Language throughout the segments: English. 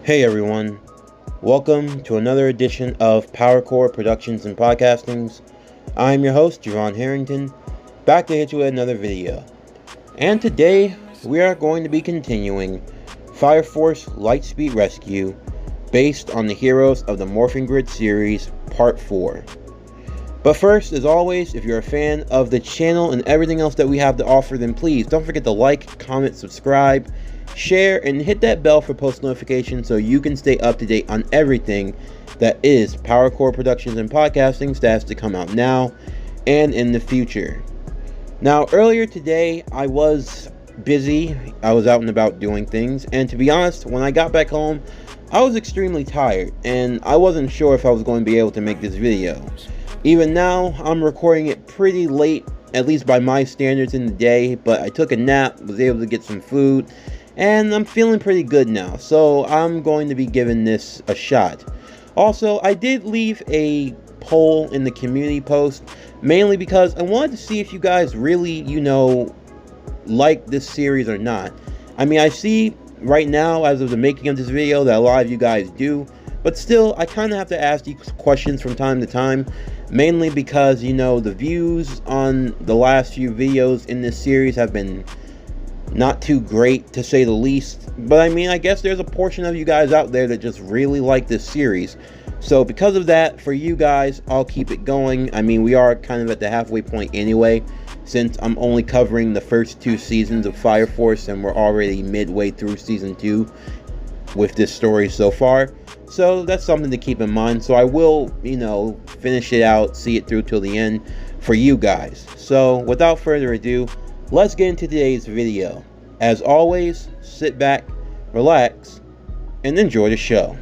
Hey everyone, welcome to another edition of PowerCore Productions and Podcastings. I'm your host, Javon Harrington, back to hit you with another video. And today, we are going to be continuing Fire Force LightSpeed Rescue, based on the Heroes of the Morphing Grid series, Part 4. But first, as always, if you're a fan of the channel and everything else that we have to offer, then please don't forget to like, comment, subscribe, share, and hit that bell for post notifications so you can stay up to date on everything that is PowerCore Productions and Podcasting that has to come out now and in the future. Now, earlier today, I was busy. I was out and about doing things, and to be honest, when I got back home, I was extremely tired, and I wasn't sure if I was going to be able to make this video. Even now, I'm recording it pretty late, at least by my standards in the day, but I took a nap, was able to get some food, and I'm feeling pretty good now, so I'm going to be giving this a shot. Also, I did leave a poll in the community post, mainly because I wanted to see if you guys really, like this series or not. I mean, I see right now, as of the making of this video, that a lot of you guys do, but still, I kind of have to ask these questions from time to time, mainly because, the views on the last few videos in this series have been not too great, to say the least. But I mean, I guess there's a portion of you guys out there that just really like this series. So because of that, for you guys, I'll keep it going. I mean, we are kind of at the halfway point anyway, since I'm only covering the first 2 seasons of Fire Force, and we're already midway through season 2 with this story so far. So that's something to keep in mind. So I will, finish it out, see it through till the end for you guys. So without further ado, let's get into today's video. As always, sit back, relax, and enjoy the show.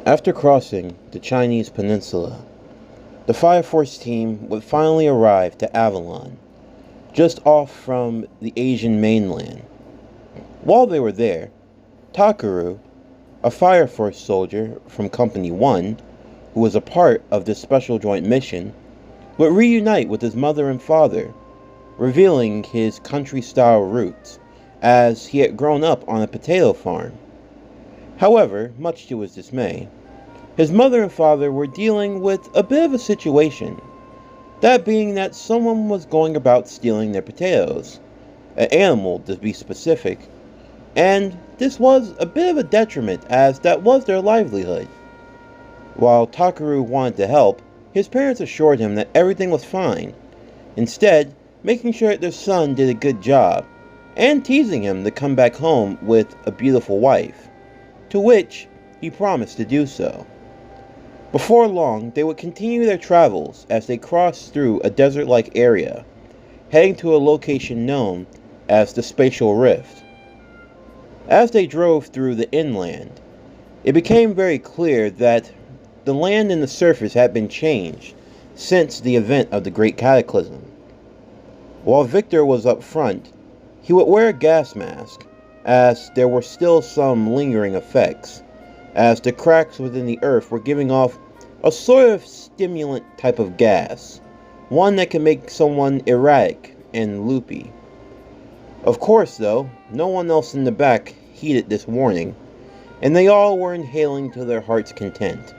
After crossing the Chinese peninsula, the Fire Force team would finally arrive to Avalon, just off from the Asian mainland. While they were there, Takaru, a Fire Force soldier from Company 1, who was a part of this special joint mission, would reunite with his mother and father, revealing his country-style roots, as he had grown up on a potato farm. However, much to his dismay, his mother and father were dealing with a bit of a situation, that being that someone was going about stealing their potatoes, an animal to be specific, and this was a bit of a detriment as that was their livelihood. While Takaru wanted to help, his parents assured him that everything was fine, instead making sure that their son did a good job, and teasing him to come back home with a beautiful wife, to which he promised to do so. Before long, they would continue their travels as they crossed through a desert-like area, heading to a location known as the Spatial Rift. As they drove through the inland, it became very clear that the land and the surface had been changed since the event of the Great Cataclysm. While Victor was up front, he would wear a gas mask, as there were still some lingering effects, as the cracks within the earth were giving off a sort of stimulant type of gas, one that can make someone erratic and loopy. Of course, though, no one else in the back heeded this warning, and they all were inhaling to their heart's content.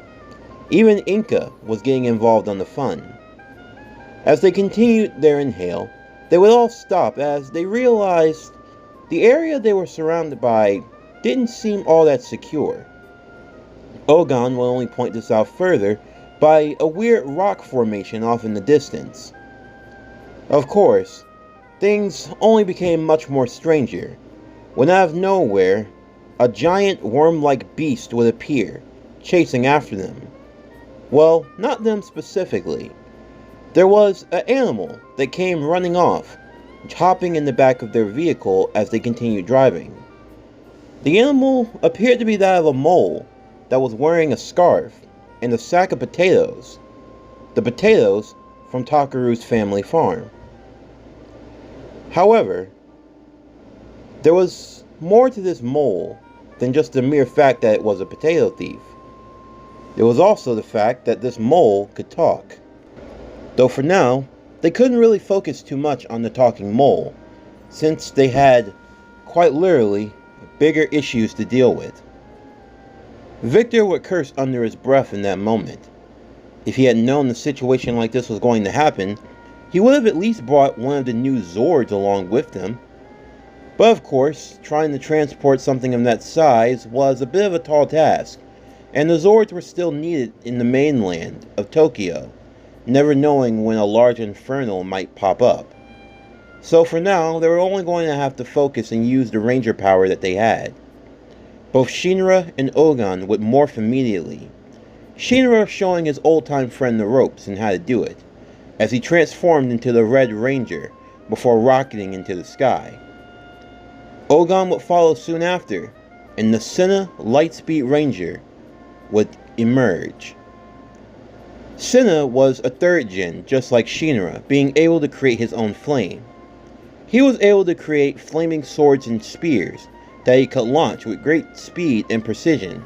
Even Inca was getting involved on the fun. As they continued their inhale, they would all stop as they realized the area they were surrounded by didn't seem all that secure. Ogon will only point this out further by a weird rock formation off in the distance. Of course, things only became much more stranger when out of nowhere, a giant worm-like beast would appear, chasing after them. Well, not them specifically. There was an animal that came running off, hopping in the back of their vehicle as they continued driving. The animal appeared to be that of a mole that was wearing a scarf and a sack of potatoes, the potatoes from Takaru's family farm. However, there was more to this mole than just the mere fact that it was a potato thief. There was also the fact that this mole could talk. Though for now, they couldn't really focus too much on the talking mole, since they had, quite literally, bigger issues to deal with. Victor would curse under his breath in that moment. If he had known a situation like this was going to happen, he would have at least brought one of the new Zords along with him. But of course, trying to transport something of that size was a bit of a tall task, and the Zords were still needed in the mainland of Tokyo, never knowing when a large inferno might pop up. So for now, they were only going to have to focus and use the ranger power that they had. Both Shinra and Ogan would morph immediately, Shinra showing his old-time friend the ropes and how to do it, as he transformed into the Red Ranger before rocketing into the sky. Ogan would follow soon after, and the Senna LightSpeed Ranger would emerge. Senna was a third gen, just like Shinra, being able to create his own flame. He was able to create flaming swords and spears that he could launch with great speed and precision.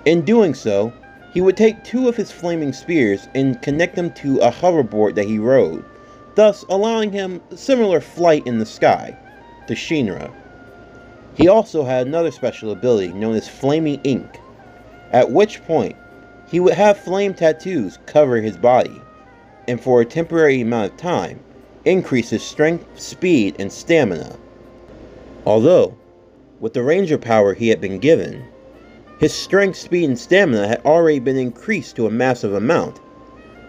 In doing so, he would take two of his flaming spears and connect them to a hoverboard that he rode, thus allowing him similar flight in the sky to Shinra. He also had another special ability known as Flaming Ink, at which point he would have flame tattoos cover his body, and for a temporary amount of time, increase his strength, speed, and stamina. Although, with the ranger power he had been given, his strength, speed, and stamina had already been increased to a massive amount.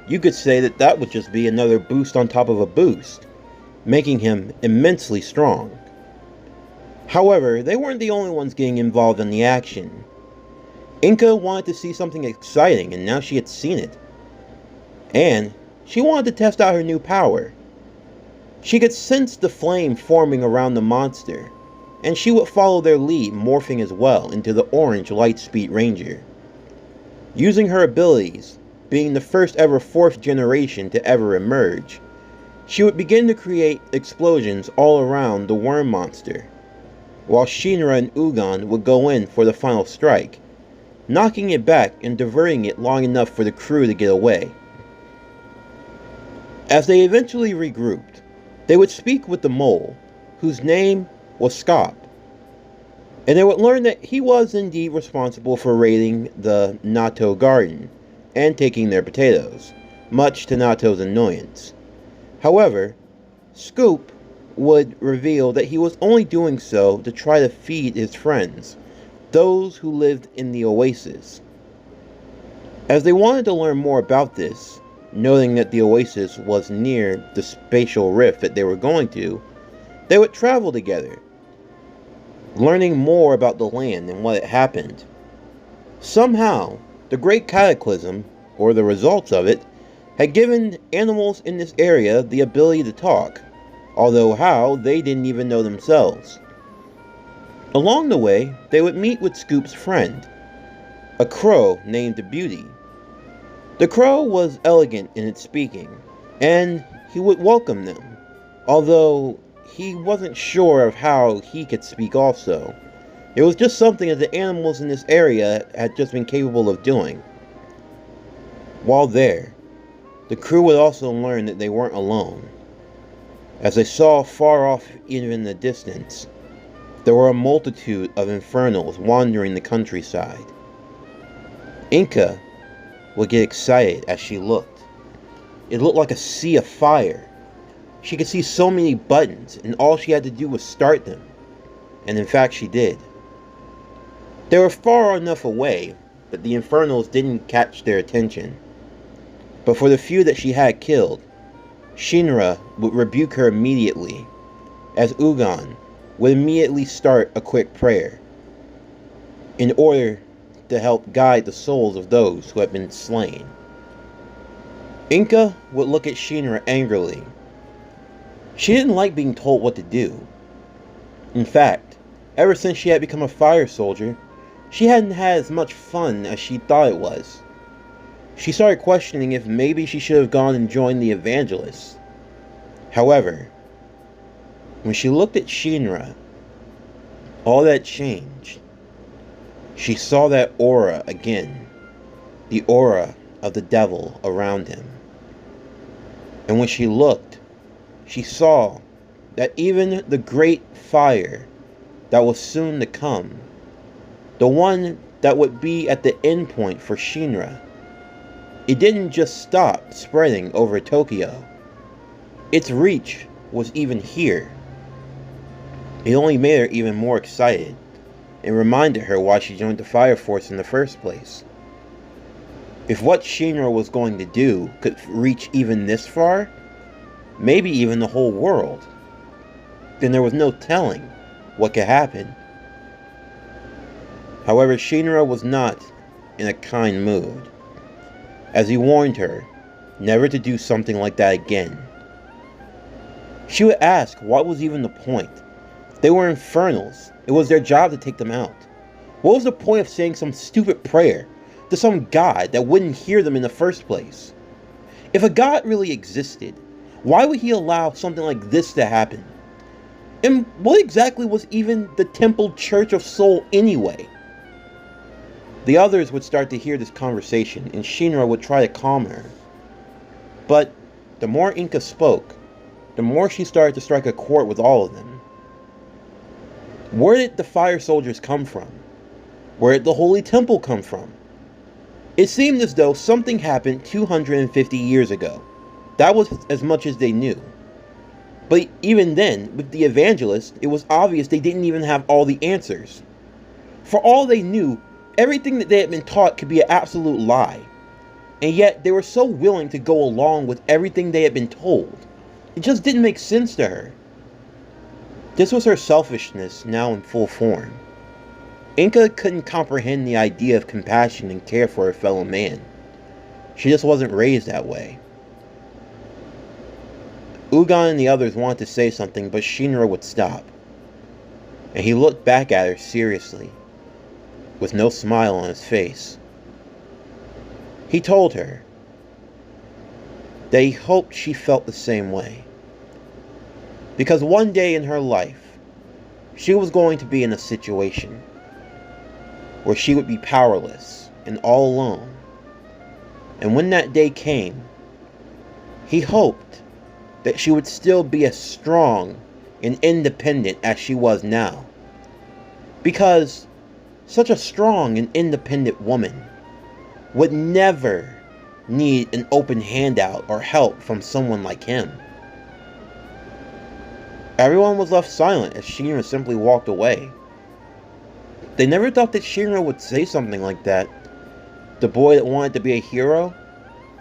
You could say that that would just be another boost on top of a boost, making him immensely strong. However, they weren't the only ones getting involved in the action. Inka wanted to see something exciting, and now she had seen it. And she wanted to test out her new power. She could sense the flame forming around the monster, and she would follow their lead, morphing as well into the orange LightSpeed Ranger. Using her abilities, being the first ever 4th generation to ever emerge, she would begin to create explosions all around the worm monster, while Shinra and Ugan would go in for the final strike, knocking it back and diverting it long enough for the crew to get away. As they eventually regrouped, they would speak with the mole, whose name was Scop, and they would learn that he was indeed responsible for raiding the Nato garden and taking their potatoes, much to Nato's annoyance. However, Scoop would reveal that he was only doing so to try to feed his friends, those who lived in the oasis. As they wanted to learn more about this, noting that the oasis was near the spatial rift that they were going to, they would travel together, learning more about the land and what had happened. Somehow, the Great Cataclysm, or the results of it, had given animals in this area the ability to talk, although how, they didn't even know themselves. Along the way, they would meet with Scoop's friend, a crow named Beauty. The crow was elegant in its speaking, and he would welcome them, although he wasn't sure of how he could speak also. It was just something that the animals in this area had just been capable of doing. While there, the crew would also learn that they weren't alone. As they saw far off, even in the distance, there were a multitude of infernals wandering the countryside. Inka would get excited as she looked. It looked like a sea of fire. She could see so many buttons, and all she had to do was start them. And in fact, she did. They were far enough away that the infernals didn't catch their attention. But for the few that she had killed, Shinra would rebuke her immediately, as Ugan would immediately start a quick prayer, in order to help guide the souls of those who had been slain. Inka would look at Shinra angrily. She didn't like being told what to do. In fact, ever since she had become a fire soldier, she hadn't had as much fun as she thought it was. She started questioning if maybe she should have gone and joined the evangelists. However, when she looked at Shinra, all that changed. She saw that aura again, the aura of the devil around him. And when she looked, she saw that even the great fire that was soon to come, the one that would be at the end point for Shinra, it didn't just stop spreading over Tokyo. Its reach was even here. It only made her even more excited and reminded her why she joined the Fire Force in the first place. If what Shinra was going to do could reach even this far, maybe even the whole world, then there was no telling what could happen. However, Shinra was not in a kind mood, as he warned her never to do something like that again. She would ask what was even the point. They were infernals. It was their job to take them out. What was the point of saying some stupid prayer to some god that wouldn't hear them in the first place? If a god really existed, why would he allow something like this to happen? And what exactly was even the Temple Church of Soul anyway? The others would start to hear this conversation, and Shinra would try to calm her. But the more Inka spoke, the more she started to strike a chord with all of them. Where did the fire soldiers come from? Where did the Holy Temple come from? It seemed as though something happened 250 years ago. That was as much as they knew. But even then, with the evangelists, it was obvious they didn't even have all the answers. For all they knew, everything that they had been taught could be an absolute lie. And yet, they were so willing to go along with everything they had been told. It just didn't make sense to her. This was her selfishness now in full form. Inka couldn't comprehend the idea of compassion and care for her fellow man. She just wasn't raised that way. Ugon and the others wanted to say something, but Shinra would stop. And he looked back at her seriously, with no smile on his face. He told her that he hoped she felt the same way. Because one day in her life, she was going to be in a situation where she would be powerless and all alone. And when that day came, he hoped that she would still be as strong and independent as she was now. Because such a strong and independent woman would never need an open handout or help from someone like him. Everyone was left silent as Shinra simply walked away. They never thought that Shinra would say something like that. The boy that wanted to be a hero,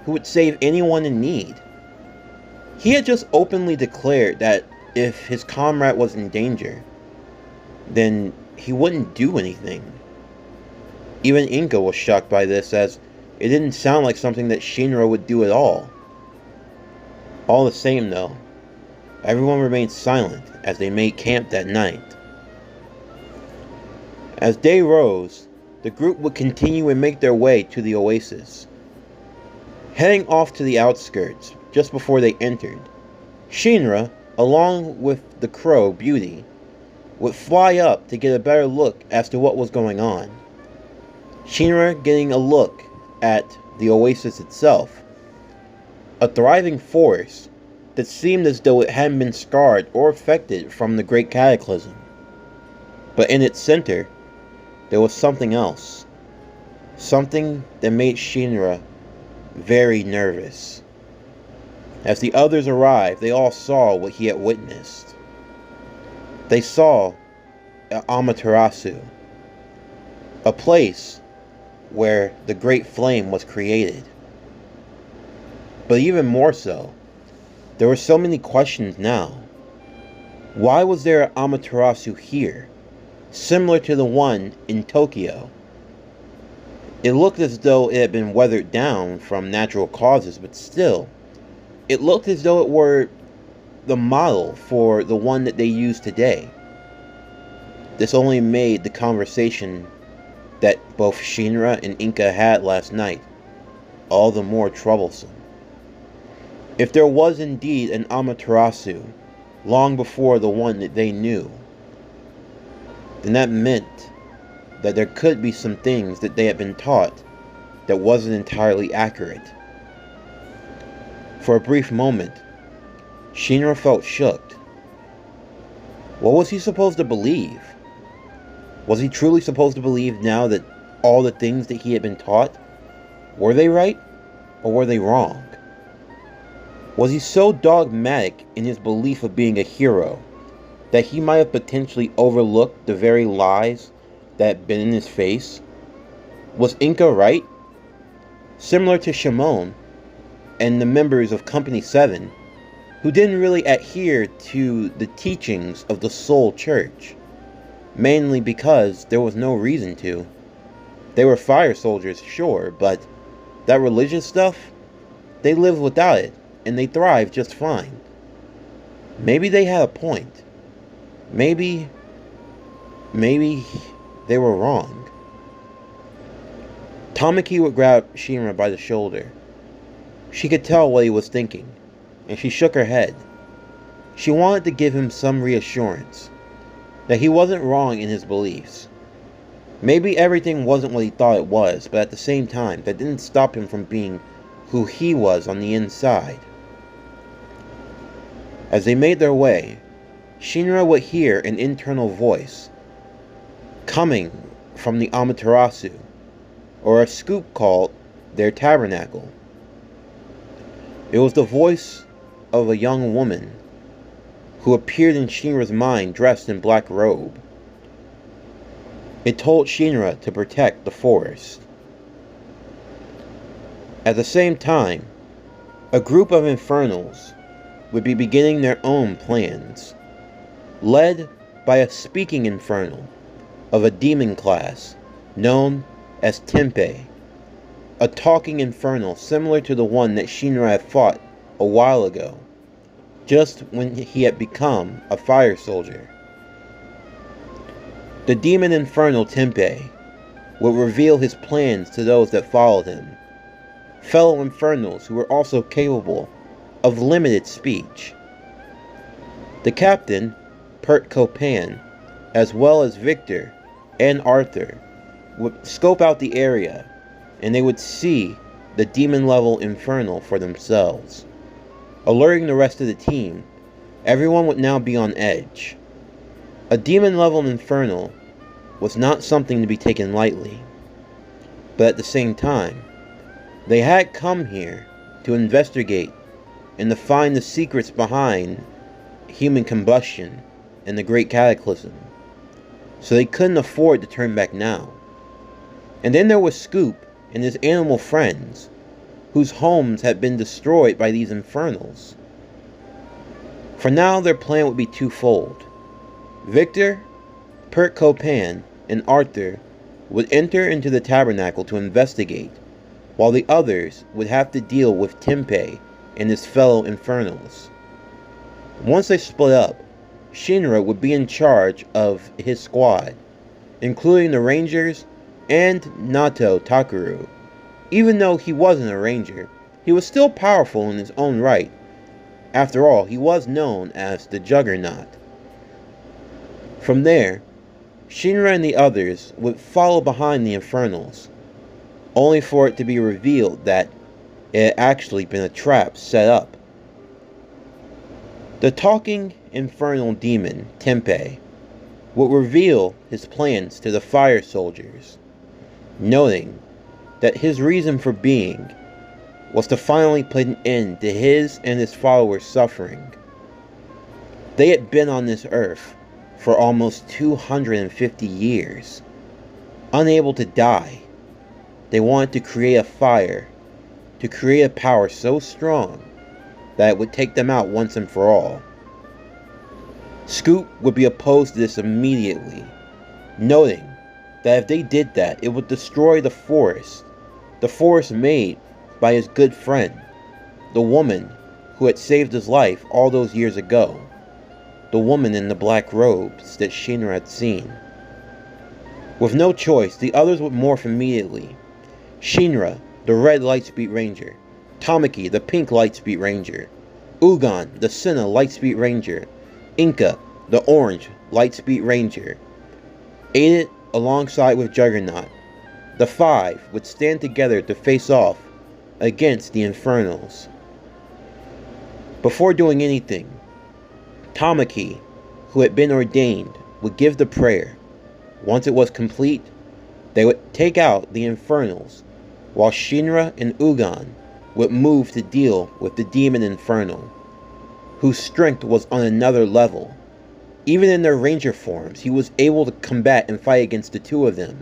who would save anyone in need. He had just openly declared that if his comrade was in danger, then he wouldn't do anything. Even Inka was shocked by this, as it didn't sound like something that Shinra would do at all. All the same though, everyone remained silent as they made camp that night. As day rose, the group would continue and make their way to the oasis. Heading off to the outskirts, just before they entered, Shinra, along with the crow Beauty, would fly up to get a better look as to what was going on. Shinra getting a look at the oasis itself, a thriving forest that seemed as though it hadn't been scarred or affected from the Great Cataclysm. But in its center, there was something else. Something that made Shinra very nervous. As the others arrived, they all saw what he had witnessed. They saw Amaterasu, a place where the Great Flame was created. But even more so, there were so many questions now. Why was there an Amaterasu here, similar to the one in Tokyo? It looked as though it had been weathered down from natural causes, but still, it looked as though it were the model for the one that they use today. This only made the conversation that both Shinra and Inca had last night all the more troublesome. If there was indeed an Amaterasu long before the one that they knew, then that meant that there could be some things that they had been taught that wasn't entirely accurate. For a brief moment, Shinra felt shook. What was he supposed to believe? Was he truly supposed to believe now that all the things that he had been taught, were they right or were they wrong? Was he so dogmatic in his belief of being a hero that he might have potentially overlooked the very lies that had been in his face? Was Inca right? Similar to Shimon and the members of Company 7, who didn't really adhere to the teachings of the Soul Church, mainly because there was no reason to. They were fire soldiers, sure, but that religious stuff, they lived without it, and they thrived just fine. Maybe they had a point. Maybe they were wrong. Tamaki would grab Shinra by the shoulder. She could tell what he was thinking, and she shook her head. She wanted to give him some reassurance that he wasn't wrong in his beliefs. Maybe everything wasn't what he thought it was, but at the same time, that didn't stop him from being who he was on the inside. As they made their way, Shinra would hear an internal voice coming from the Amaterasu, or a scoop called their tabernacle. It was the voice of a young woman who appeared in Shinra's mind dressed in black robe. It told Shinra to protect the forest. At the same time, a group of infernals would be beginning their own plans, led by a speaking infernal of a demon class known as Tempeh, a talking infernal similar to the one that Shinra had fought a while ago, just when he had become a fire soldier. The demon infernal Tempeh would reveal his plans to those that followed him, fellow infernals who were also capable of limited speech. The captain, Pert Copan, as well as Victor and Arthur, would scope out the area, and they would see the demon-level infernal for themselves. Alerting the rest of the team, everyone would now be on edge. A demon-level infernal was not something to be taken lightly, but at the same time, they had come here to investigate and to find the secrets behind human combustion and the Great Cataclysm, so they couldn't afford to turn back now. And then there was Scoop and his animal friends, whose homes had been destroyed by these infernals. For now, their plan would be twofold. Victor, Pert Copan, and Arthur would enter into the tabernacle to investigate, while the others would have to deal with Tempeh and his fellow infernals. Once they split up, Shinra would be in charge of his squad, including the Rangers and Nato Takuru. Even though he wasn't a ranger, he was still powerful in his own right. After all, he was known as the Juggernaut. From there, Shinra and the others would follow behind the Infernals, only for it to be revealed that it had actually been a trap set up. The talking infernal demon, Tempeh, would reveal his plans to the fire soldiers, noting that his reason for being was to finally put an end to his and his followers' suffering. They had been on this earth for almost 250 years, unable to die. They wanted to create a fire, to create a power so strong that it would take them out once and for all. Scoop would be opposed to this immediately, noting that if they did that, it would destroy the forest made by his good friend, the woman who had saved his life all those years ago, the woman in the black robes that Shinra had seen. With no choice, the others would morph immediately. Shinra, the red Lightspeed Ranger, Tamaki, the pink Lightspeed Ranger, Ugon, the Senna Lightspeed Ranger, Inka, the orange Lightspeed Ranger. Aided alongside with Juggernaut, the five would stand together to face off against the Infernals. Before doing anything, Tamaki, who had been ordained, would give the prayer. Once it was complete, they would take out the Infernals, while Shinra and Ugon would move to deal with the Demon Infernal, whose strength was on another level. Even in their Ranger forms, he was able to combat and fight against the two of them,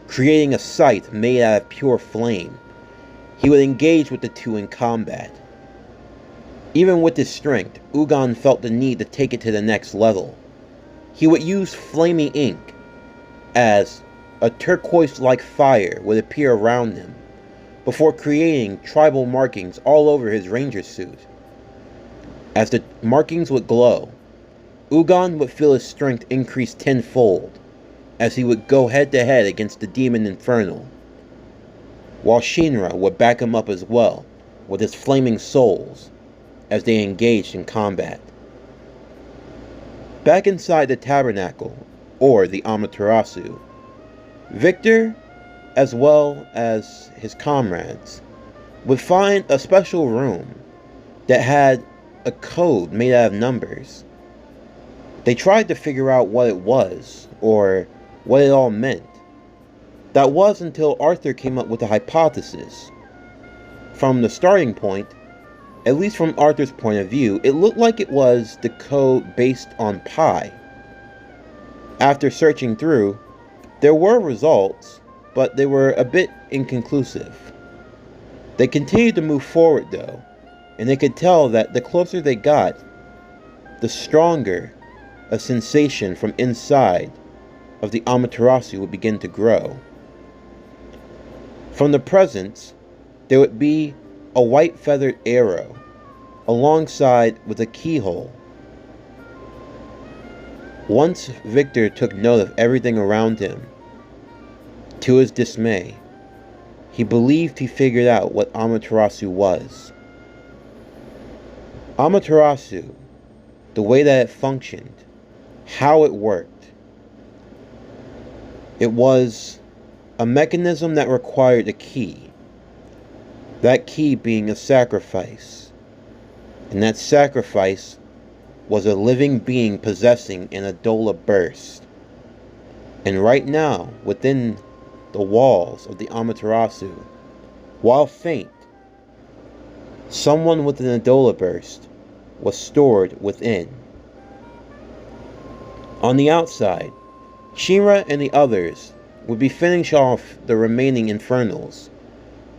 creating a scythe made out of pure flame. He would engage with the two in combat. Even with his strength, Ugon felt the need to take it to the next level. He would use flaming ink, as a turquoise-like fire would appear around him, before creating tribal markings all over his ranger suit. As the markings would glow, Ugon would feel his strength increase tenfold, as he would go head-to-head against the Demon Infernal, while Shinra would back him up as well, with his flaming souls, as they engaged in combat. Back inside the tabernacle, or the Amaterasu, Victor, as well as his comrades, would find a special room that had a code made out of numbers. They tried to figure out what it was, or what it all meant. That was until Arthur came up with a hypothesis. From the starting point, at least from Arthur's point of view, it looked like it was the code based on pi. After searching through, there were results, but they were a bit inconclusive. They continued to move forward though, and they could tell that the closer they got, the stronger a sensation from inside of the Amaterasu would begin to grow. From the presence, there would be a white feathered arrow, alongside with a keyhole. Once Victor took note of everything around him, to his dismay, he believed he figured out what Amaterasu was. Amaterasu, the way that it functioned, how it worked. It was a mechanism that required a key. That key being a sacrifice. And that sacrifice was a living being possessing an Adola burst. And right now, within the walls of the Amaterasu, while faint, someone with an Adola burst was stored within. On the outside, Shinra and the others would be finishing off the remaining Infernals.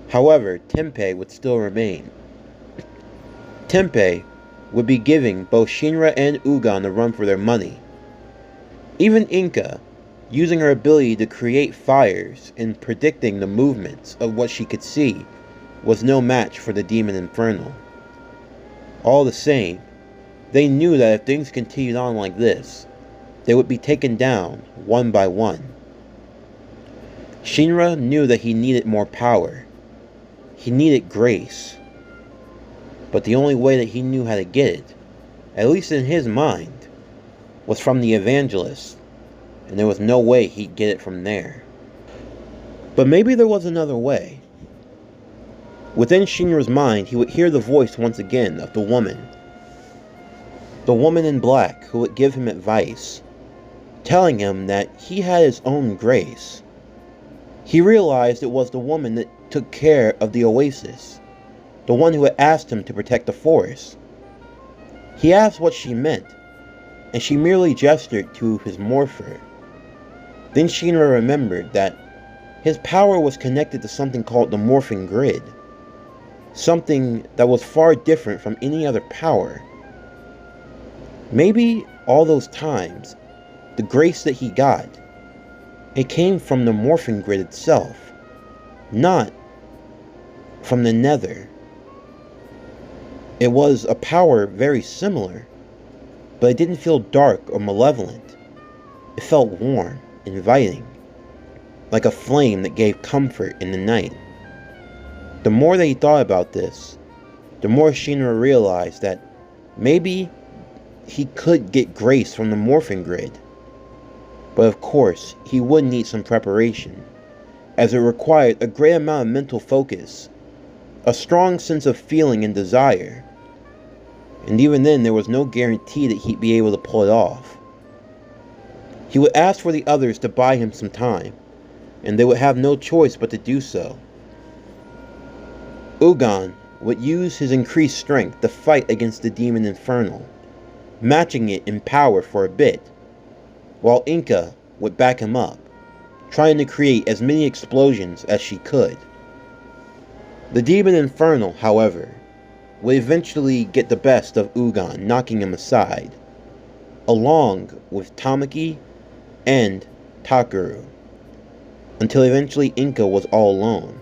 However, Tenpei would still remain. Tenpei would be giving both Shinra and Ugon a run for their money. Even Inka, using her ability to create fires and predicting the movements of what she could see, was no match for the Demon Infernal. All the same, they knew that if things continued on like this, they would be taken down one by one. Shinra knew that he needed more power. He needed grace. But the only way that he knew how to get it, at least in his mind, was from the Evangelist, and there was no way he'd get it from there. But maybe there was another way. Within Shinra's mind, he would hear the voice once again of the woman in black, who would give him advice, telling him that he had his own grace. He realized it was the woman that took care of the oasis, the one who had asked him to protect the forest. He asked what she meant, and she merely gestured to his morpher. Then Shinra remembered that his power was connected to something called the morphing grid, something that was far different from any other power. Maybe all those times, the grace that he got, it came from the morphing grid itself, not from the nether. It was a power very similar, but it didn't feel dark or malevolent. It felt warm, inviting, like a flame that gave comfort in the night. The more that he thought about this, the more Shinra realized that maybe he could get grace from the morphing grid. But of course, he would need some preparation, as it required a great amount of mental focus, a strong sense of feeling and desire. And even then, there was no guarantee that he'd be able to pull it off. He would ask for the others to buy him some time, and they would have no choice but to do so. Ugon would use his increased strength to fight against the demon Infernal, matching it in power for a bit, while Inca would back him up, trying to create as many explosions as she could. The demon Infernal, however, would eventually get the best of Ugon, knocking him aside, along with Tamaki and Takeru, until eventually Inca was all alone.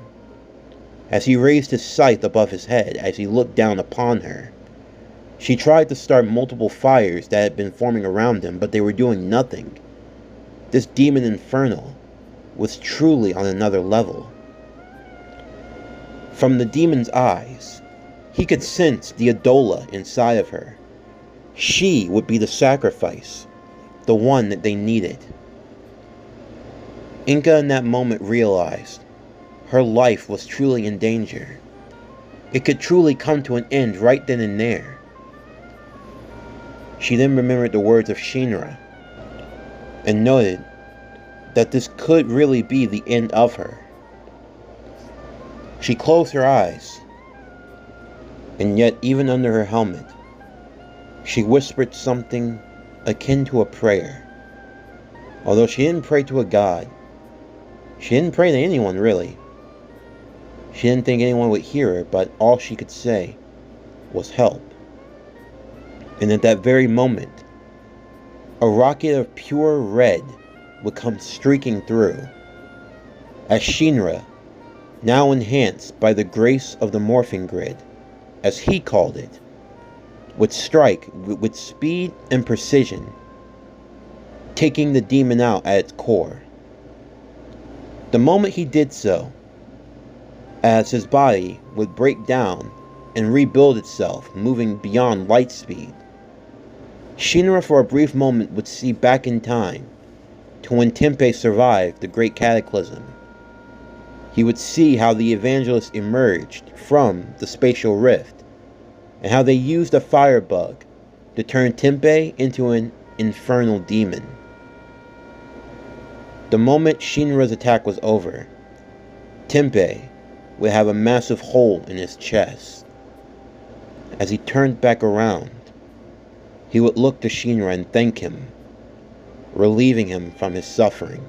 As he raised his sight above his head as he looked down upon her, she tried to start multiple fires that had been forming around him, but they were doing nothing. This demon Infernal was truly on another level. From the demon's eyes, he could sense the Adola inside of her. She would be the sacrifice, the one that they needed. Inca in that moment realized her life was truly in danger. It could truly come to an end right then and there. She then remembered the words of Shinra and noted that this could really be the end of her. She closed her eyes, and yet even under her helmet, she whispered something akin to a prayer. Although she didn't pray to a god, she didn't pray to anyone really. She didn't think anyone would hear her, but all she could say was help. And at that very moment, a rocket of pure red would come streaking through, as Shinra, now enhanced by the grace of the morphing grid, as he called it, would strike with speed and precision, taking the demon out at its core. The moment he did so, as his body would break down and rebuild itself, moving beyond light speed, Shinra for a brief moment would see back in time to when Tempeh survived the Great Cataclysm. He would see how the evangelists emerged from the spatial rift, and how they used a firebug to turn Tempeh into an infernal demon. The moment Shinra's attack was over, Tempeh would have a massive hole in his chest. As he turned back around, he would look to Shinra and thank him, relieving him from his suffering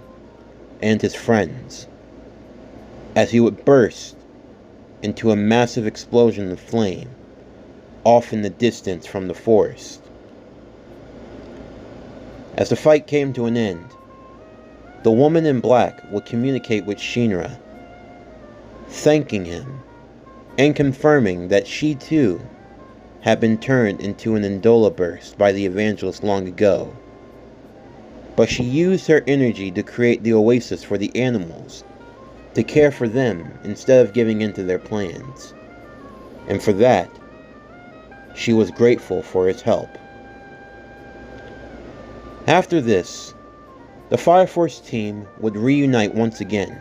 and his friends, as he would burst into a massive explosion of flame off in the distance from the forest. As the fight came to an end, the woman in black would communicate with Shinra, thanking him and confirming that she too had been turned into an Indola burst by the evangelist long ago. But she used her energy to create the oasis for the animals, to care for them instead of giving in to their plans. And for that, she was grateful for his help. After this, the Fire Force team would reunite once again,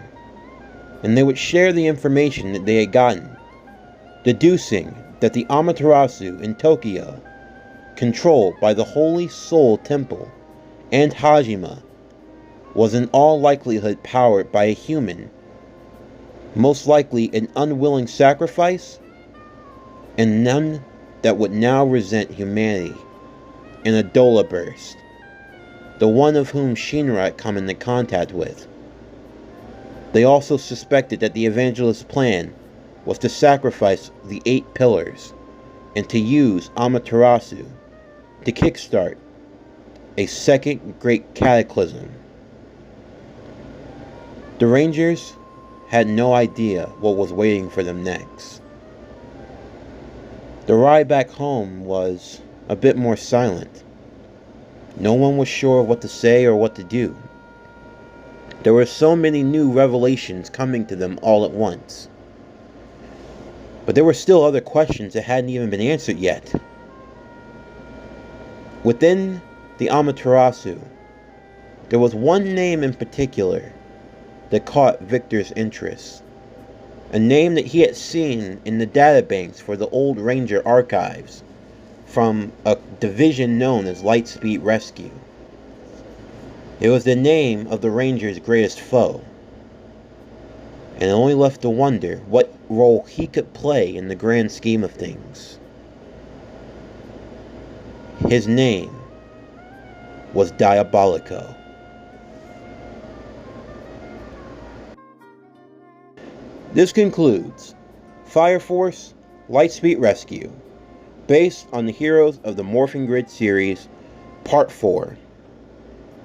and they would share the information that they had gotten, deducing that the Amaterasu in Tokyo, controlled by the Holy Soul Temple and Hajime, was in all likelihood powered by a human, most likely an unwilling sacrifice, and none that would now resent humanity in a Dola burst, the one of whom Shinra had come into contact with. They also suspected that the evangelist's plan was to sacrifice the 8 pillars and to use Amaterasu to kickstart a second great cataclysm. The Rangers had no idea what was waiting for them next. The ride back home was a bit more silent. No one was sure what to say or what to do. There were so many new revelations coming to them all at once. But there were still other questions that hadn't even been answered yet. Within the Amaterasu, there was one name in particular that caught Victor's interest. A name that he had seen in the databanks for the old Ranger archives from a division known as LightSpeed Rescue. It was the name of the Ranger's greatest foe, and it only left to wonder what role he could play in the grand scheme of things. His name was Diabolico. This concludes Fire Force Lightspeed Rescue, based on the Heroes of the Morphin Grid series, Part 4.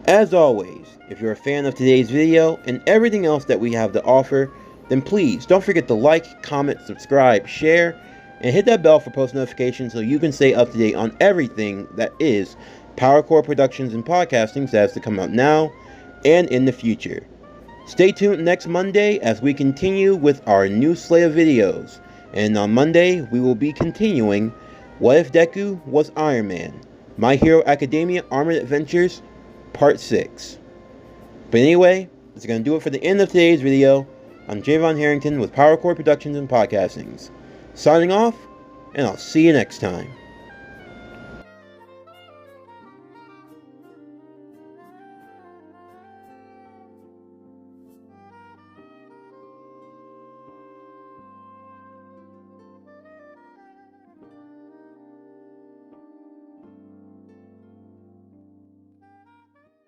As always, if you're a fan of today's video and everything else that we have to offer, then please don't forget to like, comment, subscribe, share, and hit that bell for post notifications so you can stay up to date on everything that is PowerCore Productions and Podcasting that has to come out now and in the future. Stay tuned next Monday as we continue with our new slate of videos. And on Monday, we will be continuing What If Deku Was Iron Man? My Hero Academia Armored Adventures, Part 6. But anyway, that's going to do it for the end of today's video. I'm Javon Harrington with PowerCore Productions and Podcastings. Signing off, and I'll see you next time.